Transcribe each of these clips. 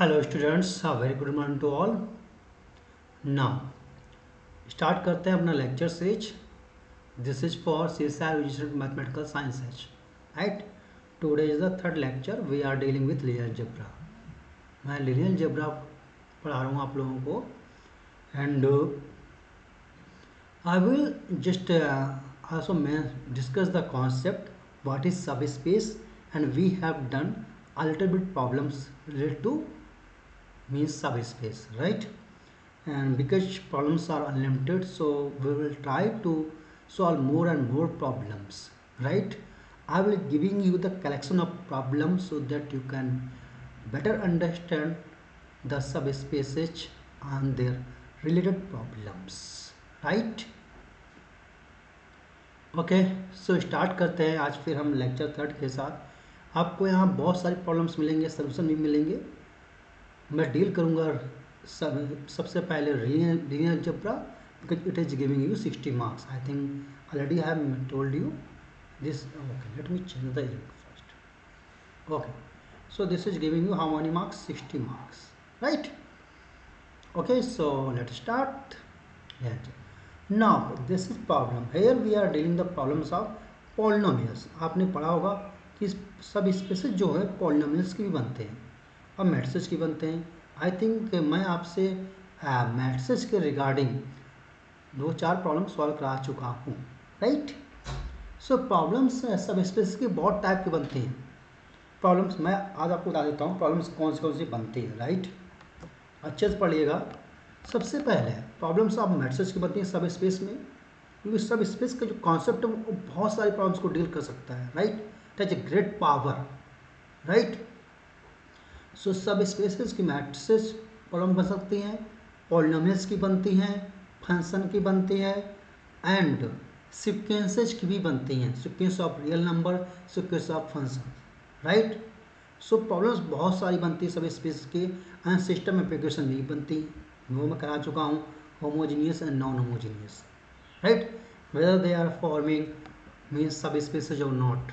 Hello students, very good morning to all. Now start करते हैं अपना lecture series. This is for CSIR registered mathematical sciences, right. Today is the third lecture. We are dealing with linear algebra. मैं linear algebra पढ़ा रहा हूँ आप लोगों को, and I will just also discuss the concept what is subspace, and we have done a little bit problems related to means subspace, right? And because problems are unlimited, so we will try to solve more and more problems, right? I will giving you the collection of problems so that you can better understand the subspaces and their related problems, right? Okay, so start करते हैं आज फिर हम lecture third के साथ। आपको यहाँ बहुत सारी प्रॉब्लम्स मिलेंगे, सोल्यूशन भी मिलेंगे। मैं डील करूँगा सबसे पहले linear algebra, because it is giving you 60 marks. I think already I have told you this. Okay, let me change the ink first. Okay, so this is giving you how many marks? 60 marks, right? Okay, so let's start. Yeah. Now this is problem. Here we are dealing the problems of polynomials. आपने पढ़ा होगा कि सब spaces जो है polynomials की भी बनते हैं और मैट्रिसेस की बनते हैं। आई थिंक मैं आपसे मैट्रिसेस के रिगार्डिंग 2-4 प्रॉब्लम सॉल्व करा चुका हूँ, राइट। सो प्रॉब्लम्स सब स्पेसेस के बहुत टाइप के बनते हैं। प्रॉब्लम्स मैं आज आपको बता देता हूँ प्रॉब्लम्स कौन सी बनती है, राइट। अच्छे से पढ़िएगा। सबसे पहले प्रॉब्लम्स ऑफ मैट्रिसेस की बनती है सब स्पेस में, क्योंकि सब स्पेस का जो कॉन्सेप्ट है वो बहुत सारी प्रॉब्लम्स को डील कर सकता है, right. It has a great power, right. So सब स्पेसेस की मैट्रिसेस प्रॉब्लम बन सकती हैं, पॉलिनोमियल्स की बनती हैं, फंक्शन की बनती है, एंड सीक्वेंसेस की भी बनती हैं, sequence of real number, sequence of function, right. So problems बहुत सारी बनती है सब स्पेस के, एंड सिस्टम एप्लीकेशन भी बनती है, वो मैं करा चुका हूँ, homogeneous and non homogeneous, right, whether they are forming means sub spaces और not.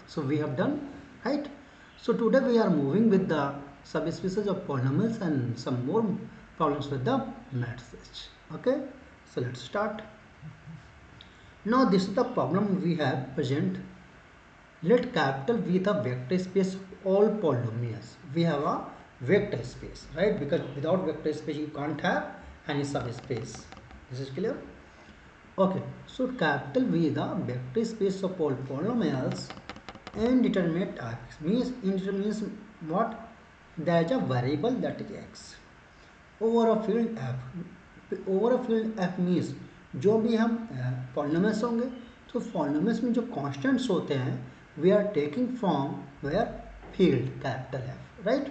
So we have done, right. So today we are moving with the subspecies of polynomials and some more problems with the matrices. Okay, so let's start. Now this is the problem we have present. Let capital V the vector space of all polynomials. We have a vector space, right? Because without vector space you can't have any subspace. This is clear? Okay, so capital V the vector space of all polynomials indeterminate x means indeterminate what? There is a variable that is x over a field f. over a field f means जो भी हम polynomials होंगे तो polynomials में जो constants होते हैं we are taking from where field capital F, right.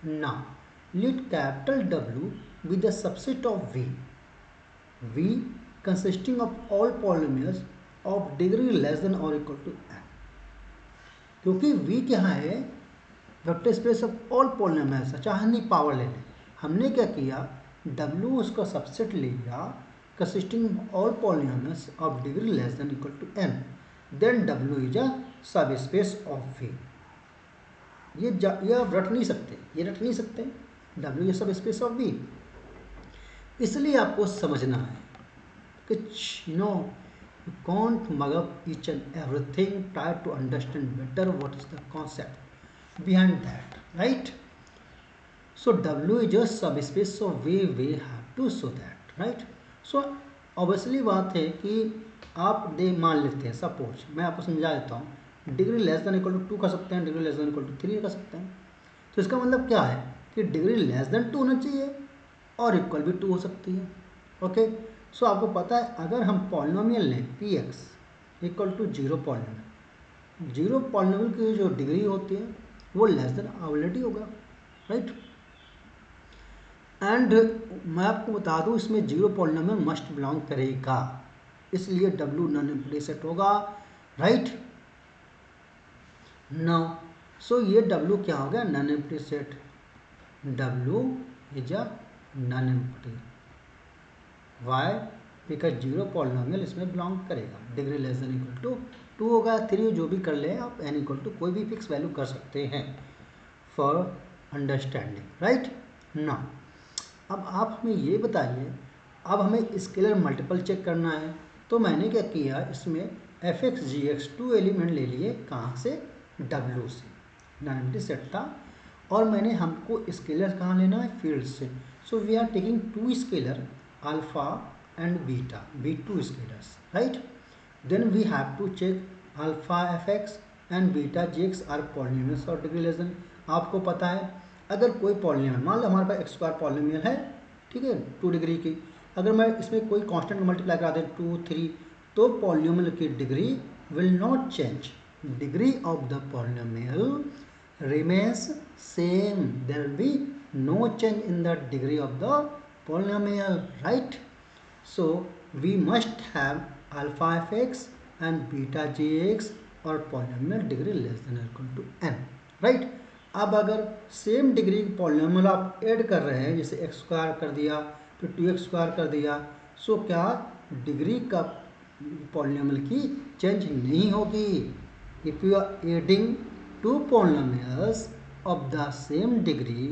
Now let capital W with the subset of v consisting of all polynomials of degree less than or equal to n, क्योंकि v क्या है? Vector space of all polynomials. चाहे नहीं power ले लें, हमने क्या किया, w उसका सबसेट ले लिया consisting of all polynomials of degree less than equal to n, then w is a sub space of v। ये आप रट नहीं सकते, w इज सब स्पेस ऑफ v। इसलिए आपको समझना है कि no you can't mug up each and everything, try to understand better what is the concept behind that, right? So w is just subspace, so we have to show that, right? So obviously बात है कि आप मान लेते हैं, suppose मैं आपको समझा देता हूँ, degree less than equal to 2 कर सकते हैं, degree less than equal to 3 कर सकते हैं। तो इसका मतलब क्या है कि डिग्री लेस देन 2 होना चाहिए और इक्वल भी 2 हो सकती है, ओके। सो आपको पता है अगर हम पॉलिनोमियल लें P X equal to 0 polynomial, 0 polynomial की जो डिग्री होती है वो लेस देन ऑलरेडी होगा, राइट। एंड मैं आपको बता दूं इसमें 0 पॉलिनोमियल मस्ट बिलोंग करेगा, इसलिए w नॉन एम्प्टी सेट होगा, राइट। नाउ सो ये w क्या हो गया? Non empty set. w is a non empty, why? Because 0 polynomial इसमें बिलोंग करेगा, degree less than equal to 2 होगा, 3 जो भी कर ले आप, n इक्वल टू कोई भी फिक्स वैल्यू कर सकते हैं फॉर अंडरस्टैंडिंग, राइट ना। अब आप हमें ये बताइए, अब हमें स्केलर मल्टीपल चेक करना है, तो मैंने क्या किया, इसमें एफ एक्स जी एक्स 2 एलिमेंट ले लिए, कहाँ से, W से, नॉन सेट था, और मैंने हमको स्केलर कहाँ लेना है, फील्ड से। So we are taking 2 scalar alpha and beta, B2 scalars, right. Then we have to check alpha F X and beta G X are polynomials और डिग्री लेस देन। आपको पता है अगर कोई पॉलिनोमियल, मान लो हमारे पास एक्स स्क्वायर पॉलिनोमियल है, ठीक है, 2 डिग्री की, अगर मैं इसमें कोई कांस्टेंट मल्टीप्लाई करा दें 2 3, तो पॉलिनोमियल की degree will not change, degree of the polynomial remains same, there will be no change in the degree of the polynomial, right? So we must have alpha fx and beta gx और polynomial degree less than or equal to n, right? अब अगर same degree polynomial आप add कर रहे हैं, जैसे x square कर दिया फिर 2x स्क्वायर कर दिया, सो क्या डिग्री का पॉलिनोमियल की चेंज नहीं होगी। If you are adding two polynomials of the same degree,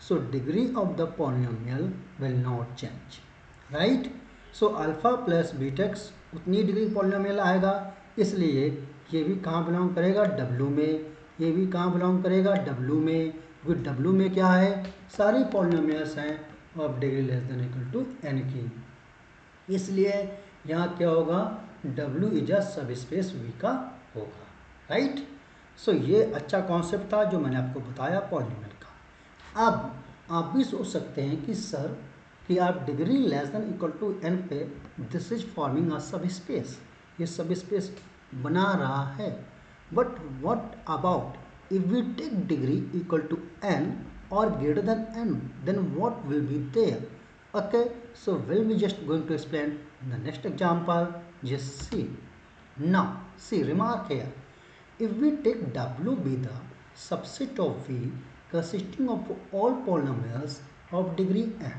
so degree of the polynomial will not change, right? So alpha plus beta x उतनी डिग्री polynomial आएगा, इसलिए ये भी कहाँ बिलोंग करेगा, W में, ये भी कहाँ बिलोंग करेगा, W में, क्योंकि W में क्या है, सारी polynomials हैं of degree less than equal to n की, इसलिए यहाँ क्या होगा, W is a sub space V का होगा, राइट। सो ये अच्छा कॉन्सेप्ट था जो मैंने आपको बताया पॉलिनोमियल का। अब आप भी सोच सकते हैं कि सर कि आप degree less than equal to n पे this is forming a sub space, ये सब स्पेस बना रहा है, but what about if we take degree equal to n और greater than n, then what will be there, okay, so will we just going to explain in the next example, just see. Now see, remark here, if we take W be the subset of V consisting of all polynomials of degree n,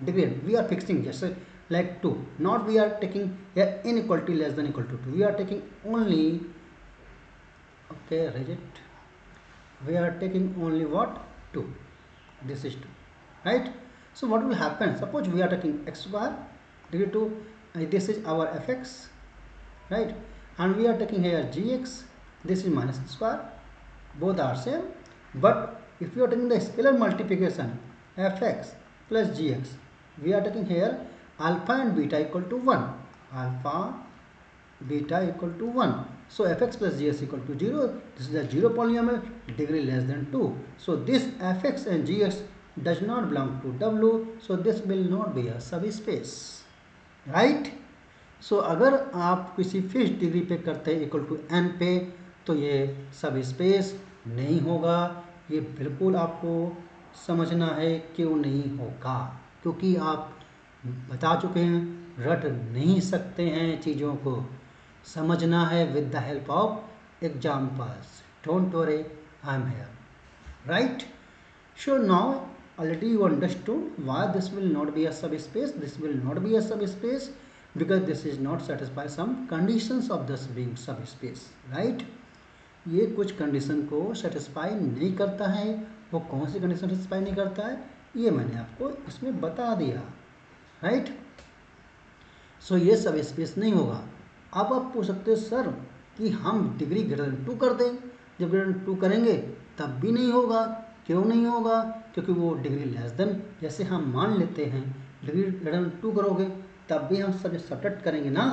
degree n, we are fixing just like 2, not we are taking inequality less than equal to 2, we are taking only, okay, reject, we are taking only what, 2, this is 2, right. So what will happen, suppose we are taking x square degree 2, this is our fx, right, and we are taking here gx, this is minus x square, both are same, but if you are taking the scalar multiplication fx plus gx, we are taking here alpha and beta equal to 1, alpha beta equal to 1, so fx plus gx equal to 0, this is a 0 polynomial, degree less than 2, so this fx and gx does not belong to W, so this will not be a subspace, right. सो अगर आप किसी fix degree पे करते हैं equal to n पे, तो ये सब स्पेस नहीं होगा, ये बिल्कुल आपको समझना है क्यों नहीं होगा, क्योंकि आप बता चुके हैं, रट नहीं सकते हैं चीज़ों को, समझना है with the help of examples, don't worry, I am here, right. So now already you understood why this will not be a subspace, this will not be a subspace because this is not satisfy some conditions of this being subspace, right. ये कुछ condition को satisfy नहीं करता है, वो कौन सी condition satisfy नहीं करता है, ये मैंने आपको इसमें बता दिया, राइट। सो ये सब स्पेस नहीं होगा। अब आप पूछ सकते हो सर कि हम डिग्री ग्रेटर देन 2 कर दें, जब ग्रेटर देन 2 करेंगे तब भी नहीं होगा, क्यों नहीं होगा, क्योंकि वो डिग्री लेस देन, जैसे हम मान लेते हैं डिग्री ग्रेटर देन 2 करोगे तब भी हम सब सब्ट्रैक्ट करेंगे ना,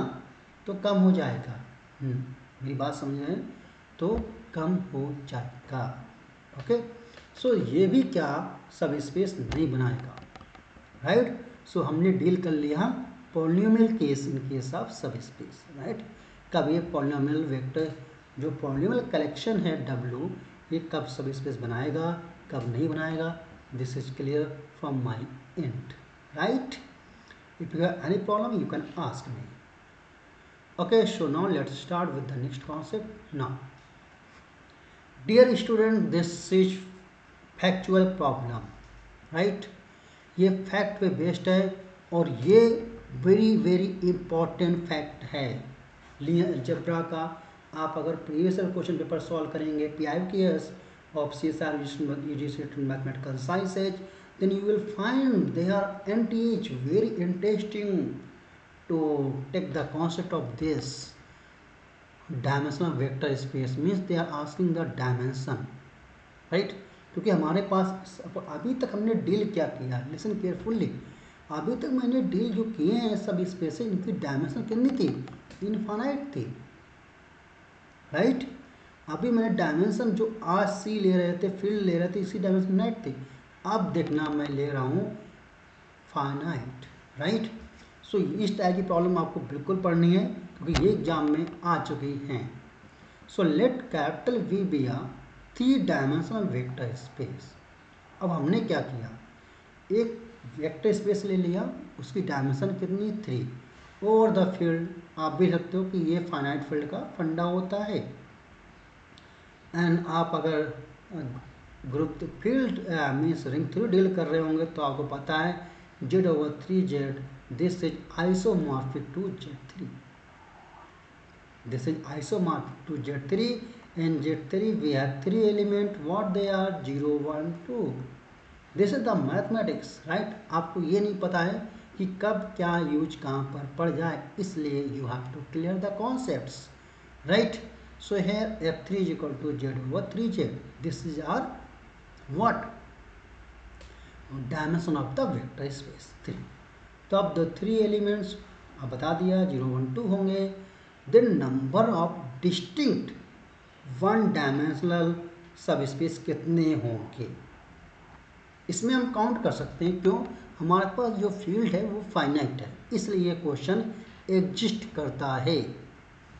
तो कम हो जाएगा, मेरी बात समझ रहे हैं, तो कम हो जाएगा, ओके। सो ये भी क्या सब स्पेस नहीं बनाएगा, राइट। सो हमने डील कर लिया polynomial case in case of subspace, right. कब ये पॉलिनोमियल वेक्टर जो पॉलिनोमियल कलेक्शन है W, ये कब सब स्पेस बनाएगा, कब नहीं बनाएगा, this is clear from my and, right. If you have any problem, you can ask me. Okay, so now let's start with the next concept. Now, dear student, this is factual problem, right? ये fact पे based है और ये very very important fact है linear algebra का। आप अगर previous question paper solve करेंगे PIQS of CSR UGC mathematical sciences, then you will find they are NTH very interesting to take the concept of this dimensional vector space. Means they are asking the dimension, right? क्योंकि हमारे पास अभी तक हमने deal क्या किया, listen carefully, अभी तक मैंने डील जो किए हैं सब स्पेस इनकी डायमेंशन कितनी थी, इनफाइनाइट थी, राइट? अभी मैंने डायमेंशन जो आज सी ले रहे थे, फील्ड ले रहे थे, इसी डायमेंशन नाइट थी। अब देखना मैं ले रहा हूँ फाइनाइट, राइट? सो इस टाइप की प्रॉब्लम आपको बिल्कुल पढ़नी है क्योंकि ये एग्जाम में आ चुकी हैं। So let capital V be a 3 dimensional vector space. अब हमने क्या किया, एक वेक्टर स्पेस ले लिया, उसकी डायमेंशन कितनी 3 ओवर द फील्ड। आप भी सकते हो कि ये फाइनाइट फील्ड का फंडा होता है। एंड आप अगर group field means ring through deal कर रहे होंगे तो आपको पता है Z/3Z, this is isomorphic to Z3, this is isomorphic to Z3, and Z3 we have 3 element, what they are 0 1 2. this is the mathematics, right? आपको ये नहीं पता है कि कब क्या यूज कहाँ पर पड़ जाए, इसलिए you have to clear the concepts, right? so here F3 is equal to Z/3Z, this is our what dimension of the vector space 3। तो अब the 3 elements अब बता दिया 0 1 2 होंगे। Then number of distinct one dimensional sub space कितने होंगे, इसमें हम काउंट कर सकते हैं। क्यों, हमारे पास जो फील्ड है वो फाइनाइट है, इसलिए ये क्वेश्चन एग्जिस्ट करता है।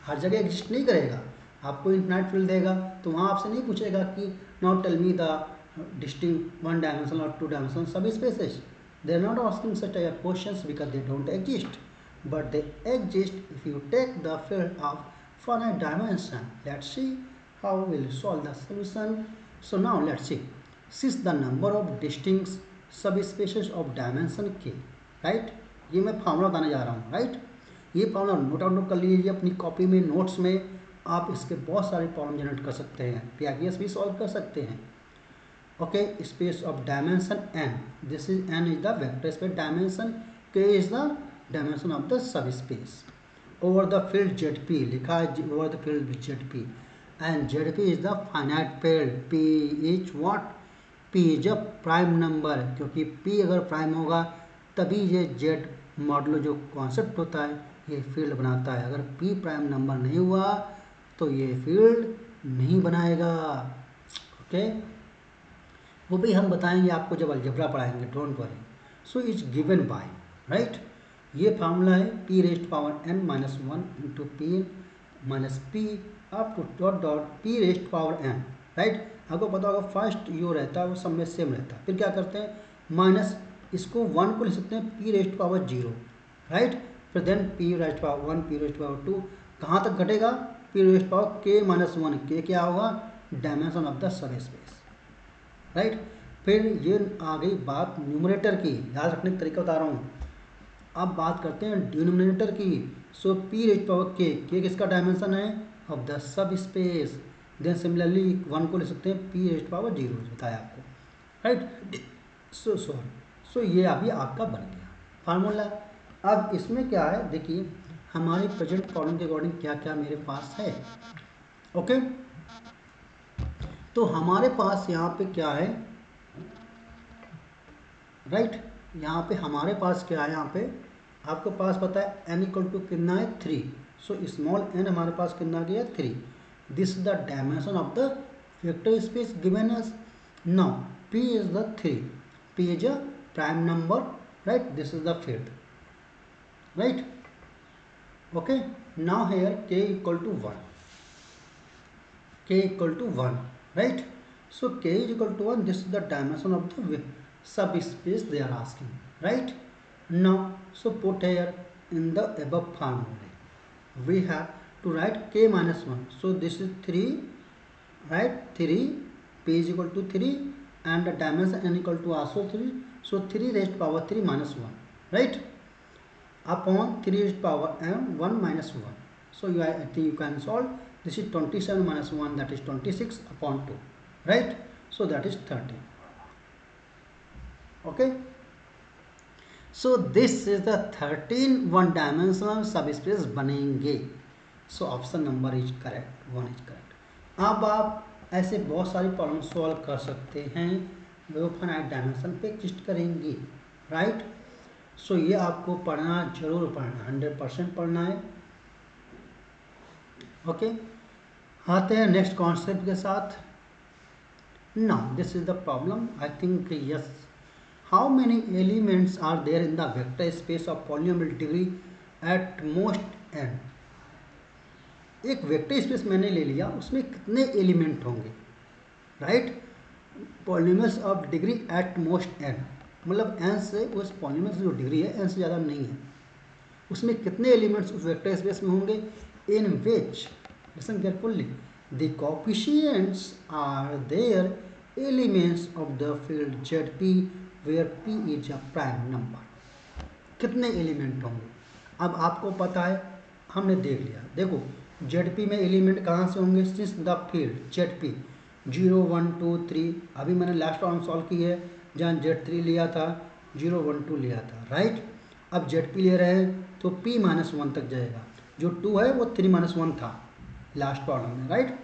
हर जगह एग्जिस्ट नहीं करेगा, आपको इनफाइनाइट फील्ड देगा तो वहाँ आपसे नहीं पूछेगा कि now tell me the distinct one dimensional और 2 dimensional subspaces. They are not asking such type questions because they don't exist, but they exist if you take the field of finite dimension. Let's see how we'll solve the solution. So now let's see. Since the number of distinct subspecies of dimension k, right? ये मैं formula बताने जा रहा हूँ, right? ये formula note कर लीजिए अपनी कॉपी में, नोट्स में। आप इसके बहुत सारे प्रॉब्लम जनरेट कर सकते हैं, PIQS भी सॉल्व कर सकते हैं। Okay, space of dimension n, this is n is the vector space dimension, k is the dimension of the subspace over the field ZP, लिखा है over the field ZP, and ZP is the finite field, P is what, P is a prime number, क्योंकि P अगर prime होगा तभी ये Z modulo जो concept होता है ये फील्ड बनाता है। अगर P प्राइम नंबर नहीं हुआ तो ये फील्ड नहीं बनाएगा। ओके, वो भी हम बताएंगे आपको जब अलजेब्रा पढ़ाएंगे, don't worry. So it's given by, right? ये फार्मूला है p raised power n minus 1 into P minus P up to dot dot p raised power n, right? आपको पता होगा फर्स्ट यो रहता है वो सब में सेम रहता है। फिर क्या करते हैं, माइनस इसको 1 को लिख सकते हैं p रेस्ट पावर 0, राइट? फिर then p raised power 1 p raised power 2, कहाँ तक घटेगा, p raised power k minus 1, k क्या होगा, dimension of the subspace, right? फिर ये आ गई बात न्यूमरेटर की, याद रखने का तरीका बता रहा हूँ। अब बात करते हैं डिनोमिनेटर की। So p raise power k किसका डायमेंशन है, of the subspace. Then similarly 1 को ले सकते हैं p रेज पावर 0, बताया आपको, राइट? सो ये अभी आपका बन गया फार्मूला। अब इसमें क्या है, देखिए हमारी प्रेजेंट प्रॉब्लम के अकॉर्डिंग क्या क्या मेरे पास है। ओके, तो हमारे पास यहाँ पे क्या है, राइट? यहाँ पे हमारे पास क्या है, यहाँ पे आपके पास पता है n इक्वल टू कितना है 3। सो स्मॉल n हमारे पास कितना गया 3। This is the dimension of the vector space given us. Now p is the 3, p is a prime number, right? This is the field, right? Okay, now here k equal to 1, k equal to 1, right? So k is equal to 1, this is the dimension of the subspace they are asking, right? Now so put here in the above formula we have to write k minus 1. So this is 3, right? 3, p is equal to 3 and the dimension n equal to also 3. So 3 raised power 3 minus 1, right? Upon 3 raised power m 1 minus 1. So I think you can solve. This is 27 minus 1, that is 26 upon 2, right? So that is 13. Okay, so this is the 13 one dimensional subspace बनेंगे. So option number is correct, 1 is correct. अब आप ऐसे बहुत सारी problem solve कर सकते हैं वो फाइनाइट डायमेंशन पे एग्जिस्ट करेंगी, राइट? सो ये आपको पढ़ना जरूर पढ़ना, 100% पढ़ना है. ओके, आते हैं नेक्स्ट कॉन्सेप्ट के साथ. Now this is the problem. I think yes. How many elements are there in the vector space of polynomial degree at most n. एक वेक्टर स्पेस मैंने ले लिया, उसमें कितने एलिमेंट होंगे, right? Polynomials of degree at most n, मतलब n से उस पॉलिनोमियल जो डिग्री है एन से ज़्यादा नहीं है, उसमें कितने एलिमेंट्स उस वेक्टर स्पेस में होंगे. In which, listen carefully, the coefficients are their elements of the field Z p where p is a prime number. कितने एलिमेंट होंगे अब आपको पता है, हमने देख लिया. देखो जेड पी में एलिमेंट कहाँ से होंगे, since the field Z P 0 1 2 3. अभी मैंने लास्ट प्रॉब्लम सॉल्व की है जहाँ जेड 3 लिया था, 0 1 2 लिया था, राइट? अब जेड पी ले रहे हैं तो p -1 तक जाएगा. जो 2 है वो 3 -1 था लास्ट प्रॉब्लम में, right?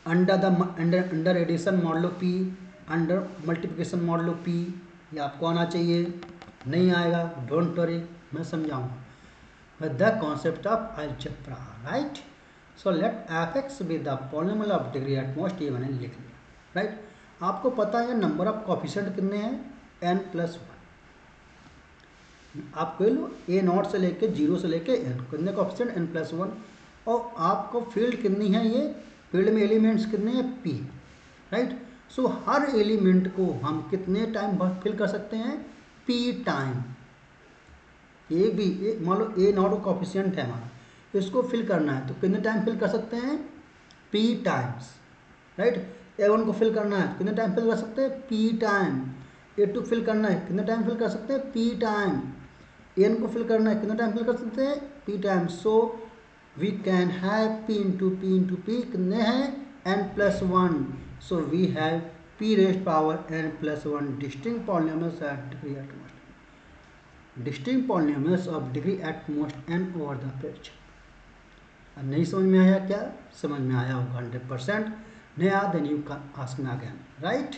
Under addition modulo p, under multiplication modulo p, ये आपको आना चाहिए. नहीं आएगा डोंट वरी, मैं समझाऊंगा. With the concept of algebra, right? So let f(x) be the polynomial of degree at most even लिख लिया, right? आपको पता है नंबर ऑफ कोफिशिएंट कितने हैं, n+1. आप कह लो a0 से लेके 0 से लेके n, कितने कोफिशिएंट n+1. और आपको फील्ड कितनी है, ये फील्ड में एलिमेंट्स कितने हैं, p, राइट? सो हर एलिमेंट को हम कितने टाइम फिल कर सकते हैं, p टाइम. एक भी मान लो a0 कोफिशिएंट है हमारा, इसको फिल करना है तो कितने टाइम फिल कर सकते हैं, p टाइम्स, राइट? a1 को फिल करना है तो कितने टाइम फिल कर सकते हैं, p टाइम. a2 फिल करना है कितने टाइम फिल कर सकते हैं, p टाइम. an को फिल करना है कितने टाइम फिल कर सकते हैं, p time. So we can have p into p कितने हैं, n+1. So we have p raised power n+1 distinct polynomials at degree at most. Distinct polynomials of degree at most n over the page. अब नहीं समझ में आया क्या, समझ में आया होगा 100%. नहीं आया then you can ask me again, right?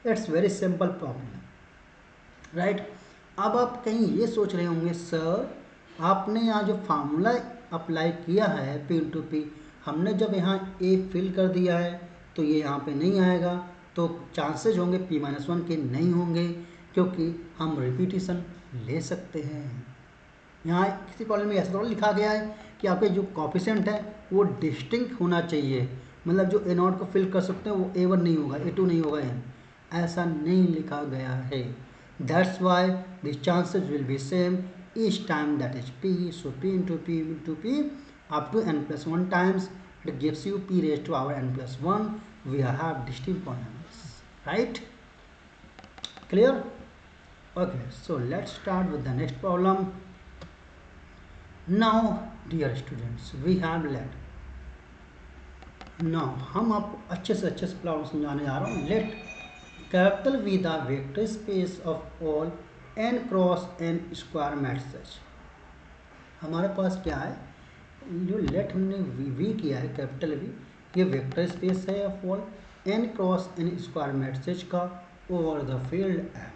It's very simple problem, right? अब आप कहीं ये सोच रहे होंगे सर आपने यहाँ जो फार्मूला अप्लाई किया है p इंटू p, हमने जब यहाँ a फिल कर दिया है तो ये यहाँ पे नहीं आएगा, तो चांसेज होंगे p-1 के नहीं होंगे, क्योंकि हम रिपीटिशन ले सकते हैं. यहाँ किसी कॉलम में ऐसा थोड़ा लिखा गया है कि आपके जो कोफिशिएंट है वो डिस्टिंक्ट होना चाहिए, मतलब जो a0 को फिल कर सकते हैं वो a1 नहीं होगा, a2 नहीं होगा, ऐसा नहीं लिखा गया है. That's why the chances will be same each time, that is p. So p into p up to n+1 times it gives you p raised to power n+1. We have distinct polynomials, right? Clear? Okay, so let's start with the next problem. Now dear students, we have let. Now हम आपको अच्छे से problem समझाने जा रहा हूँ. Let capital V the vector space of all n cross n square matrices. हमारे पास क्या है, जो लेट हमने v किया है कैपिटल V, ये वेक्टर स्पेस है of all n cross n square matrices का over the field F,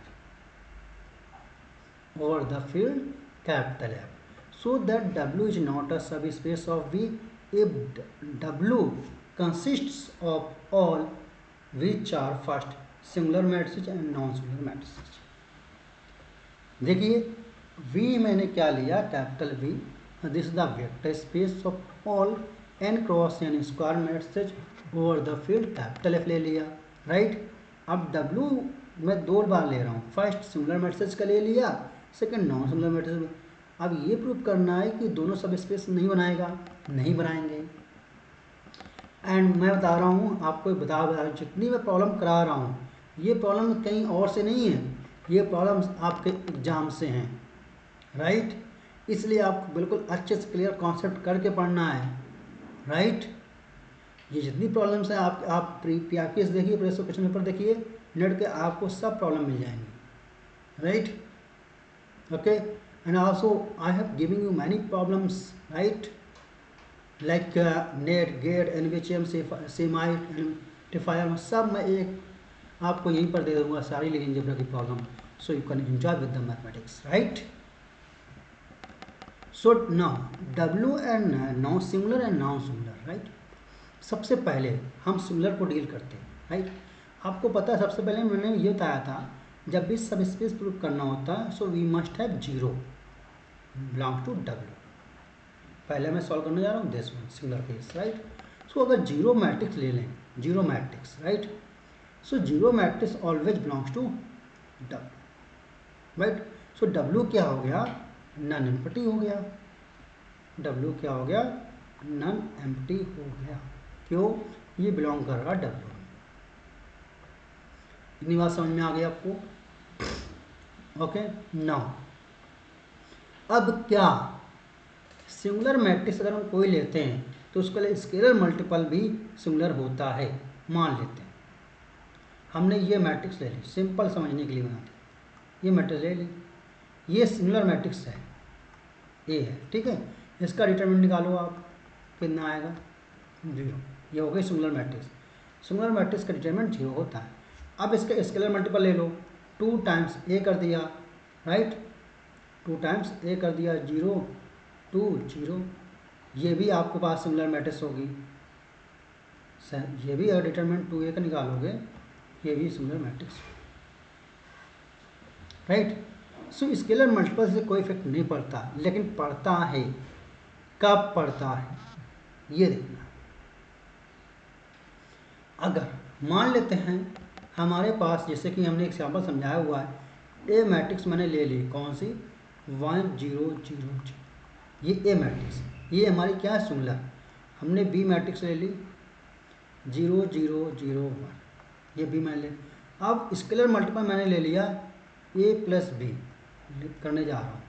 over the field capital F, so that W is not a subspace of V if W consists of all which are first singular matrices and non-singular matrices. देखिए V मैंने क्या लिया, capital V. This is the vector space of all n cross n square matrices over the field capital F ले लिया, right? अब W मैं 2 बार ले रहा हूँ, फर्स्ट सिंगुलर मैट्रिसेस का ले लिया, सेकंड नॉन सिंगुलर मैट्रिसेस. अब ये प्रूव करना है कि दोनों सब स्पेस नहीं बनाएगा, नहीं बनाएंगे. एंड मैं बता रहा हूँ आपको, बता जितनी मैं प्रॉब्लम करा रहा हूँ ये प्रॉब्लम कहीं और से नहीं है, ये प्रॉब्लम्स आपके एग्जाम से हैं, राइट? इसलिए आपको बिल्कुल अच्छे से क्लियर कॉन्सेप्ट करके पढ़ना है, राइट? ये जितनी प्रॉब्लम्स हैं आप PRQS देखिए, प्रीवियस क्वेश्चन पेपर देखिए नेट के, आपको सब प्रॉब्लम मिल जाएंगी, right. Okay, and also I have giving you many problems, right, like NET, GATE, NVHM, सेमाइट, एंटिफायर, सब मैं एक आपको यहीं पर दे दूंगा सारी लीनियर अलजेब्रा की problem, so you can enjoy with the mathematics, right. So now W and non singular and non singular, right. सबसे पहले हम सिंगुलर को डील करते हैं, राइट। आपको पता है सबसे पहले मैंने ये बताया था, जब भी सब स्पेस प्रूव करना होता है so we must have zero belong to W। पहले मैं सॉल्व करने जा रहा हूँ this one singular case, right. So अगर जीरो मैट्रिक्स ले लें, zero matrix, right, so zero matrix always belongs to W, right. So W क्या हो गया, नन एम्प्टी हो गया, W क्या हो गया, नन एम्प्टी हो गया, क्यों, ये बिलोंग कर रहा W में। इतनी बात समझ में आ गई आपको, ओके। नाउ अब क्या, सिंगुलर मैट्रिक्स अगर हम कोई लेते हैं तो उसके लिए स्केलर मल्टीपल भी सिंगुलर होता है, मान लेते हैं। हमने ये मैट्रिक्स ले ली, सिंपल समझने के लिए बनाते, ये मैट्रिक्स ले ली, ये सिंगुलर मैट्रिक्स है, ए है, ठीक है। इसका डिटरमिनेंट निकालो आप, कितना आएगा, 0। ये हो गई सिंगुलर मैट्रिक्स। सिंगुलर मैट्रिक्स का डिटरमिनेंट 0 होता है। अब इसका स्केलर मल्टीपल ले लो, 2 टाइम्स ए कर दिया, राइट, 2 टाइम्स ए कर दिया, 0 2 0, ये भी आपके पास सिंगुलर मैट्रिक्स होगी। ये भी अगर डिटरमिनेंट 2a का निकालोगे, ये भी singular matrix, right. So scalar multiple से कोई इफेक्ट नहीं पड़ता, लेकिन पड़ता है, कब पड़ता है ये देखना। अगर मान लेते हैं हमारे पास, जैसे कि हमने एग्जाम्पल समझाया हुआ है, ए मैट्रिक्स मैंने ले ली, कौन सी, 1 0 0 0, ये ए मैट्रिक्स, ये हमारी क्या है, सिंगुलर। हमने बी मैट्रिक्स ले ली, 0 0 0 1, ये बी मैंने ले। अब स्केलर मल्टीपल मैंने ले लिया ए प्लस बी, करने जा रहा हूँ।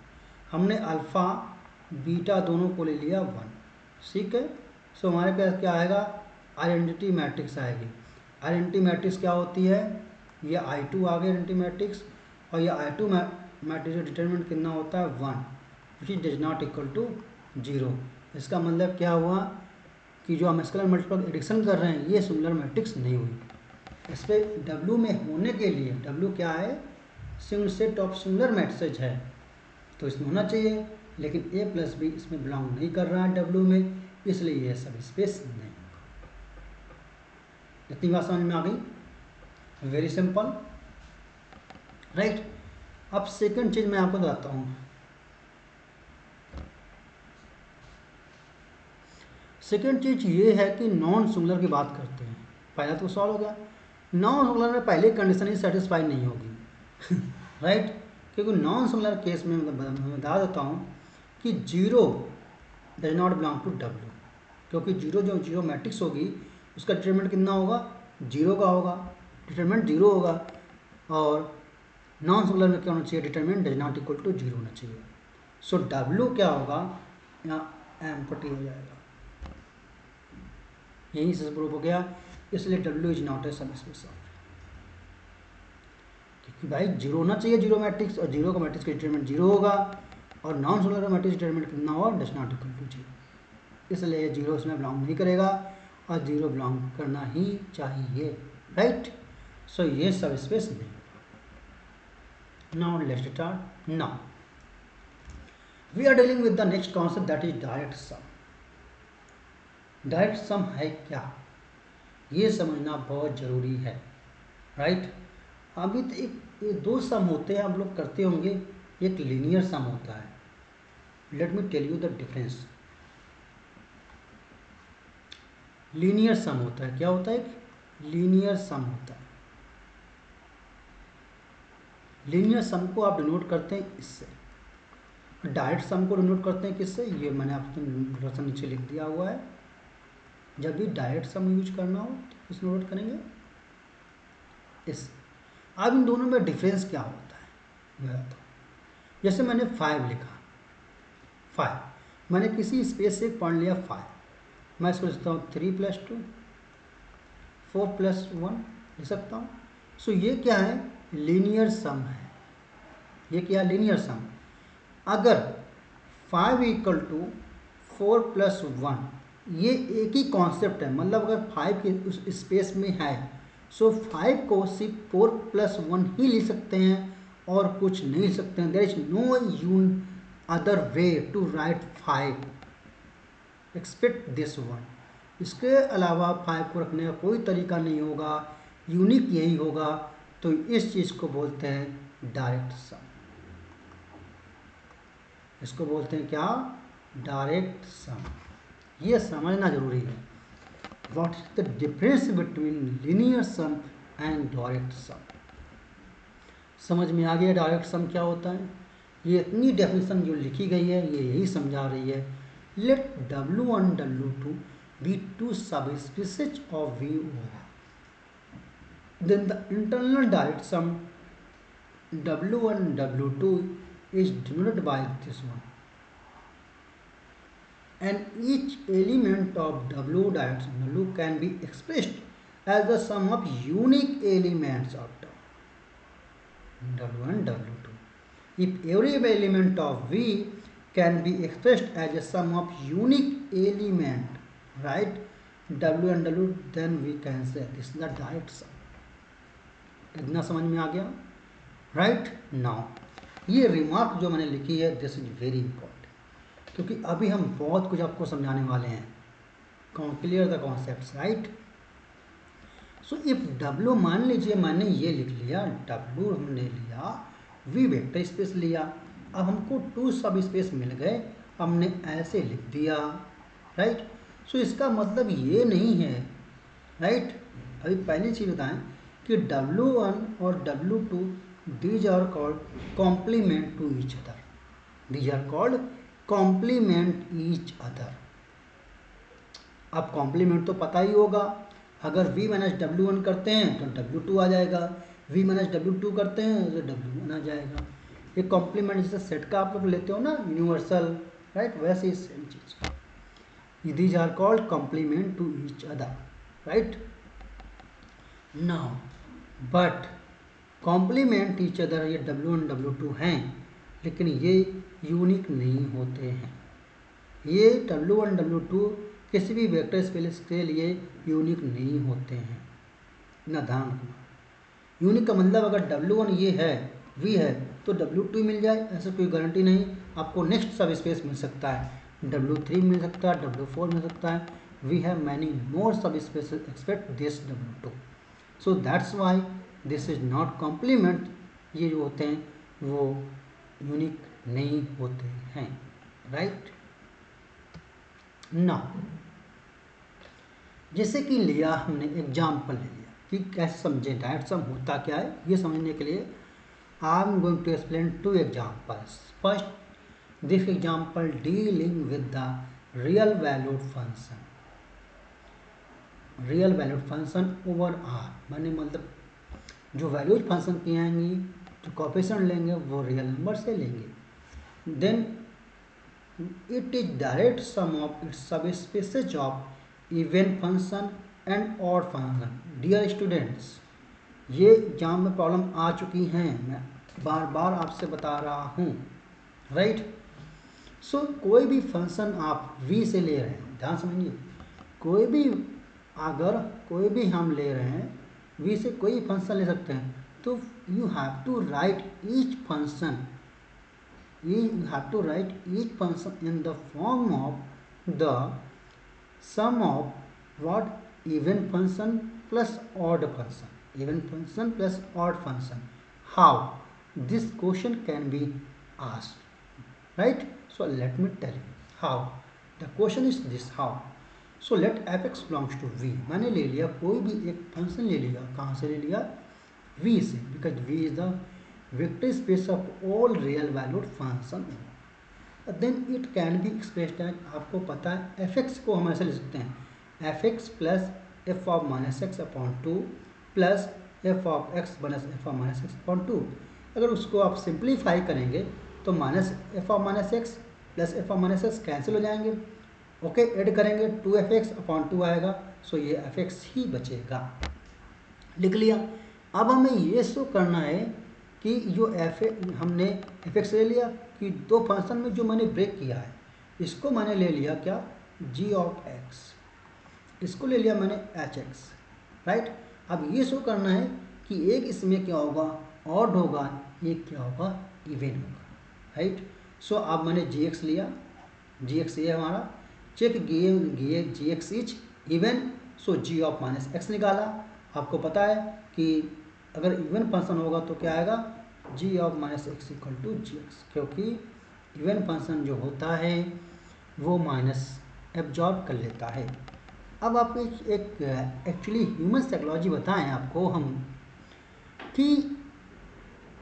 हमने अल्फ़ा बीटा दोनों को ले लिया 1, ठीक है। सो हमारे पास क्या आएगा, आइडेंटिटी मैट्रिक्स आएगी। आइडेंटिटी मैट्रिक्स क्या होती है, ये I2 आ गया आइडेंटिटी मैट्रिक्स, और ये I2 मैट्रिक्स का डिटरमिनेंट कितना होता है, 1, which is does not equal to 0। इसका मतलब क्या हुआ कि जो हम स्केलर मल्टीपल एडिशन कर रहे हैं, ये सिंगुलर मैट्रिक्स नहीं हुई। इस पर W में होने के लिए, W क्या है, single set of singular matrices है, तो इसमें होना चाहिए, लेकिन ए प्लस बी इसमें बिलोंग नहीं कर रहा है W में, इसलिए ये सब स्पेस नहीं। इतनी बात समझ में आ गई, वेरी सिंपल, राइट। अब सेकंड चीज मैं आपको बताता हूँ। सेकंड चीज ये है कि नॉन सिंगुलर की बात करते हैं। पहला तो सॉल्व हो गया, नॉन सिंगुलर में पहले कंडीशन ही सेटिस्फाई नहीं होगी राइट, क्योंकि नॉन सिंगुलर केस में मैं बता देता हूँ कि 0 does not belong to W, क्योंकि जीरो मैट्रिक्स होगी उसका डिटरमिनेंट कितना होगा, 0 का होगा, डिटरमिनेंट 0 होगा। और नॉन सिंगुलर में क्या होना चाहिए, determinant does not equal to 0 होना चाहिए। सो W क्या होगा, यहाँ एम्प्टी हो जाएगा, यहीं से प्रूफ हो गया। इसलिए W इज नॉट ए सब स्पेस ऑफ, क्योंकि भाई 0 होना चाहिए, 0 मैट्रिक्स, और 0 का मैट्रिक्स का डिटरमिनेंट 0 होगा, और नॉन सिंगुलर का मैट्रिक्स डिटरमिनेंट कितना होगा, डज नॉट इक्वल टू 0, इसलिए 0 इसमें बिलोंग नहीं करेगा, और 0 बिलोंग करना ही चाहिए, राइट। सो ये सब स्पेस नहीं। Now let's start. Now we are dealing with the next concept, that is direct sum. Direct sum है क्या, ये समझना बहुत ज़रूरी है, राइट। अभी तो ये दो सम होते हैं, आप लोग करते होंगे, एक लीनियर सम होता है। Let me tell you the difference. Linear sum होता है, क्या होता है, लीनियर सम होता है। लीनियर सम को आप डिनोट करते हैं इससे, डायरेक्ट सम को डिनोट करते हैं किससे, ये मैंने आपको नीचे लिख दिया हुआ है। जब भी डायरेक्ट सम यूज करना हो तो किस नोट करेंगे, इस। अब इन दोनों में डिफरेंस क्या होता है मैं बताता हूँ। जैसे मैंने 5 लिखा, 5 मैंने किसी स्पेस से पढ़ लिया 5, मैं इसको लिखता हूँ 3 + 2, 4 + 1 लिख सकता हूँ। सो ये क्या है, लीनियर सम है। ये क्या है, लीनियर सम। अगर 5 = 4 + 1, ये एक ही कॉन्सेप्ट है, मतलब अगर 5 के उस स्पेस में है, सो 5 को सिर्फ 4 + 1 ही लिख सकते हैं और कुछ नहीं लिख सकते हैं। There is no other way to write 5 expect this one. इसके अलावा 5 को रखने का कोई तरीका नहीं होगा, यूनिक यही होगा। तो इस चीज़ को बोलते हैं डायरेक्ट सम। इसको बोलते हैं क्या, डायरेक्ट सम। ये समझना जरूरी है। What is the difference between linear sum and direct sum. समझ में आ गया डायरेक्ट सम क्या होता है। ये इतनी डेफिनेशन जो लिखी गई है ये यही समझा रही है। Let W1 W2 be two subspecies of V over, then the internal direct sum W1 W2 is denoted by this one, and each element of W direct sum W can be expressed as the sum of unique elements of W1 W2. If every element of V can be expressed as a sum of unique element, right, W and W, then we can say this is the direct sum. इतना समझ में आ गया, right. Now ये remark जो मैंने लिखी है this is very important, क्योंकि अभी हम बहुत कुछ आपको समझाने वाले हैं। Clear the concepts, right. So if W, मान लीजिए मैंने ये लिख लिया, W हमने लिया, V वेक्टर स्पेस लिया, अब हमको 2 सब स्पेस मिल गए, हमने ऐसे लिख दिया, राइट। सो इसका मतलब ये नहीं है, राइट। अभी पहली चीज़ बताएं कि W1 और W2 these are called complement to each other. These are called complement each other. अब कॉम्प्लीमेंट तो पता ही होगा, अगर V - W1 करते हैं तो W2 आ जाएगा, V - W2 करते हैं तो W1 आ जाएगा। ये कॉम्प्लीमेंट जैसे सेट का आप लोग लेते हो ना, यूनिवर्सल, राइट, वैसे ही सेम चीज़। These are called complement to each other, right. Now but complement each other, ये W1 W2 हैं, लेकिन ये यूनिक नहीं होते हैं। ये W1 W2 किसी भी वेक्टर स्पेस के लिए यूनिक नहीं होते हैं, ना ध्यान रखना। यूनिक का मतलब अगर W1 ये है, V है, तो W2 मिल जाए, ऐसा कोई गारंटी नहीं। आपको नेक्स्ट सब स्पेस मिल सकता है, W3 मिल सकता है, W4 मिल सकता है। We have many more subspace expect this W2। So that's why this is not complement. ये जो होते हैं वो यूनिक नहीं होते हैं, राइट। ना जैसे कि लिया हमने एग्जाम्पल ले लिया कि कैसे समझें डायरेक्ट सम होता क्या है, ये समझने के लिए I am going to explain 2 examples. First, this example dealing with the real valued function. Real valued function over R, मैंने मतलब जो वैल्यूड फंक्शन की आएंगी, जो कोएफिशिएंट लेंगे वो रियल नंबर से लेंगे। Then it is direct sum of its subspaces of even function and odd function. Dear students, ये एग्जाम में प्रॉब्लम आ चुकी हैं, मैं बार बार आपसे बता रहा हूँ, राइट। सो कोई भी फंक्शन आप v से ले रहे हैं, ध्यान समझिए, कोई भी अगर कोई भी हम ले रहे हैं v से कोई फंक्शन ले सकते हैं, तो you have to write each function, you have to write each function in the form of the sum of what, even function plus odd function, even function plus odd function. How this question can be asked, right? So let me tell you how. The question is this, how. So let fx belongs to v, मैंने ले लिया कोई भी एक function ले लिया, कहाँ से ले लिया, v से, because v is the vector space of all real valued function, then it can be expressed as, आपको पता है fx को हम ऐसे लिख सकते हैं fx plus f of minus x upon 2 plus f of x minus f of minus x upon 2। अगर उसको आप सिंप्लीफाई करेंगे तो minus f of minus x plus f of minus x cancel हो जाएंगे, ओके। ऐड करेंगे 2fx upon 2 आएगा, सो ये एफ एक्स ही बचेगा। लिख लिया। अब हमें ये शो करना है कि जो हमने एफ एक्स ले लिया कि दो फंक्शन में जो मैंने ब्रेक किया है इसको मैंने ले लिया क्या, जी ऑफ एक्स, इसको ले लिया मैंने एच एक्स, राइट। अब ये शो करना है कि एक इसमें क्या होगा, ऑड होगा, एक क्या होगा, इवन होगा, राइट। सो अब मैंने जी एक्स लिया, जी एक्स ये हमारा, check g x is even, so g of minus x निकाला। आपको पता है कि अगर इवन फंक्शन होगा तो क्या आएगा, g of minus x equal to g x, क्योंकि इवन फंक्शन जो होता है वो माइनस एब्जॉर्ब कर लेता है। अब आपको एक एक्चुअली ह्यूमन साइकोलॉजी बताएं आपको हम कि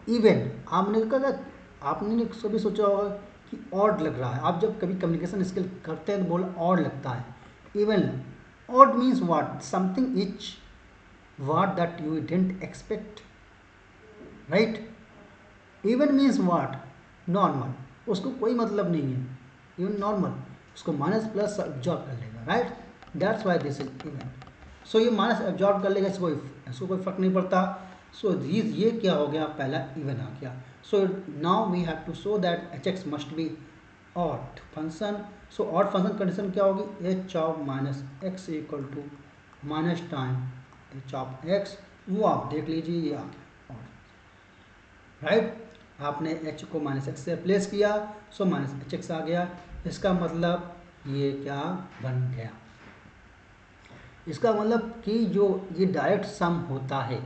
इवन आपने कभी सोचा होगा कि ऑड लग रहा है, आप जब कभी कम्युनिकेशन स्किल करते हैं तो बोल ऑड लगता है, even odd means what, something is what that you didn't expect, right. Even means what, normal, उसको कोई मतलब नहीं है, इवन नॉर्मल उसको माइनस प्लस एब्जॉर्ब कर लेगा, right, that's why this is even. So ये माइनस एब्जॉर्ब कर लेगा, इसको कोई फर्क नहीं पड़ता। सो ये क्या हो गया, पहला इवन आ गया। So now we have to show that h x must be odd function. So odd function condition क्या होगी, h of minus x equal to minus time h of x, वो आप देख लीजिए ये आ गया ऑड, राइट। आपने h को माइनस एक्स से रिप्लेस किया, सो माइनस एच एक्स आ गया। इसका मतलब ये क्या बन गया, इसका मतलब कि जो ये डायरेक्ट सम होता है,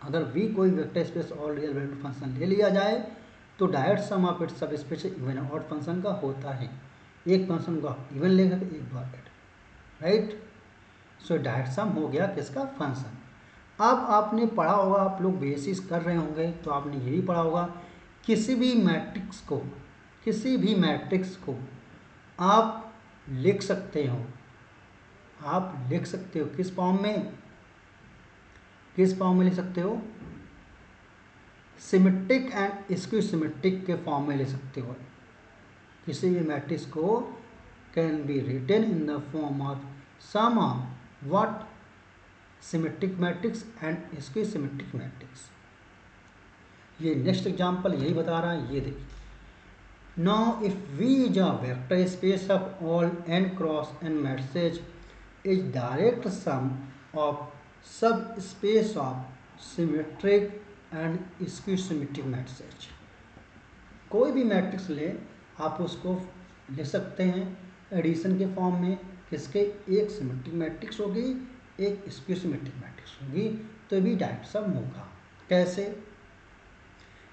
अगर v कोई वेक्टर स्पेस और रियल वैल्यू फंक्शन ले लिया जाए तो डायरेक्ट सम ऑफ इट्स सब स्पेस इवन ऑड फंक्शन का होता है। एक फंक्शन को आप इवन लेगा तो एक बार add, right. So direct sum हो गया किसका, फंक्शन। अब आपने पढ़ा होगा, आप लोग बेसिस कर रहे होंगे तो आपने यही पढ़ा होगा, किसी भी मैट्रिक्स को आप लिख सकते हो, किस फॉर्म में लिख सकते हो, सिमेट्रिक एंड स्क्यू सिमेट्रिक के फॉर्म में ले सकते हो। किसी भी मैट्रिक्स को can be written in the form of sum of what, symmetric matrix and skew symmetric matrix. ये नेक्स्ट एग्जाम्पल यही बता रहा है, ये देखिए। Now if V is a vector space of all n cross n matrices is direct sum of सब space of symmetric and skew symmetric matrices. कोई भी मैट्रिक्स ले आप उसको ले सकते हैं एडिशन के फॉर्म में, किसके, एक सिमेट्रिक मैट्रिक्स होगी एक स्क्यू सिमेट्रिक मैट्रिक्स होगी, तो भी डायरेक्ट सम होगा। कैसे,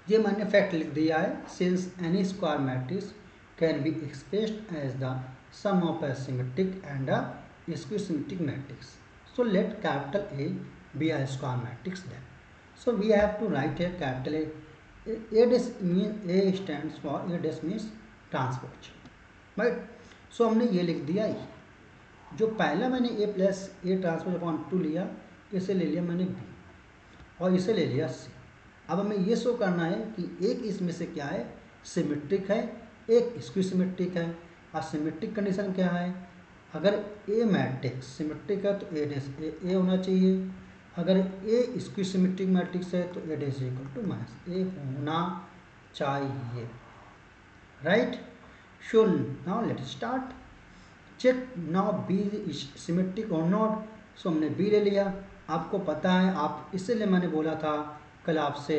ये मैंने फैक्ट लिख दिया है, since any square matrix can be expressed as the sum of a symmetric and a skew symmetric matrix. So let capital A be a square matrix then, so we have to write here capital A stands for, A dash means transpose, right. सो हमने ये लिख दिया, जो पहला मैंने A plus A transpose upon 2 लिया, इसे ले लिया मैंने बी और इसे ले लिया सी। अब हमें ये शो करना है कि एक इसमें से क्या है, सिमेट्रिक है, एक स्क्यू सिमेट्रिक है। और सिमेट्रिक कंडीशन क्या है, अगर ए मैट्रिक्स सिमेट्रिक है तो ए डैश ए होना चाहिए, अगर ए स्क्यू सिमेट्रिक मैट्रिक्स है तो A dash equal to minus A होना चाहिए, right. So now let start, check now B is symmetric और नॉट। सो हमने बी ले लिया। आपको पता है, आप इसलिए मैंने बोला था कल आपसे